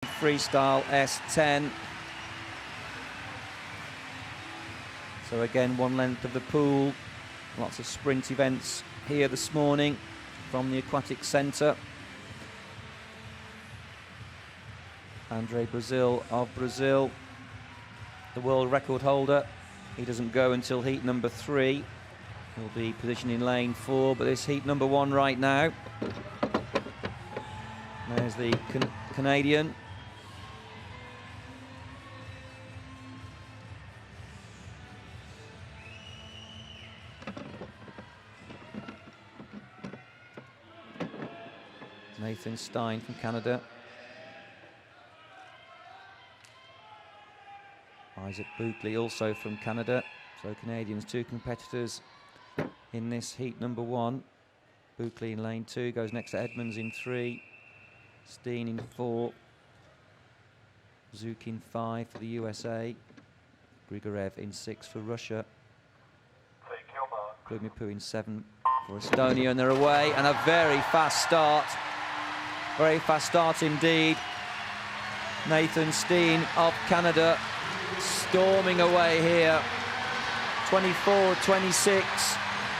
Freestyle S10. So again, one length of the pool. Lots of sprint events here this morning from the Aquatic Centre. Andre Brazil of Brazil, the world record holder. He doesn't go until heat number 3. He'll be positioned in lane 4, but this heat number 1 right now. There's the Canadian. Nathan Stein from Canada. Isaac Buckley also from Canada. So Canadians, 2 competitors in this heat number 1. Buckley in lane 2, goes next to Edmonds in 3. Steen in 4. Zook in 5 for the USA. Grigorev in 6 for Russia. Klumipu in 7 for Estonia, and they're away, and a very fast start. Very fast start indeed. Nathan Steen of Canada storming away here. 24.26.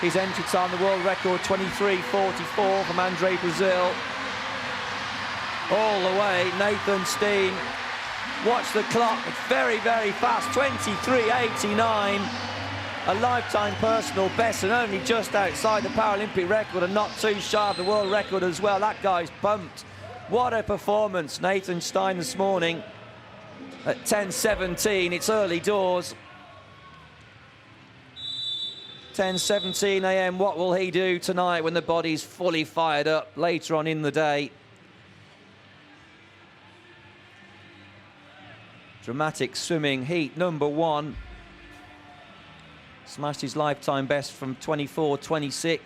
His entry time, the world record, 23.44 from Andre Brazil. All the way, Nathan Steen. Watch the clock, it's very, very fast. 23.89. A lifetime personal best and only just outside the Paralympic record and not too shy of the world record as well. That guy's pumped. What a performance, Nathan Stein this morning at 10:17. It's early doors. 10:17 a.m. What will he do tonight when the body's fully fired up later on in the day? Dramatic swimming, heat number 1. Smashed his lifetime best from 24.26.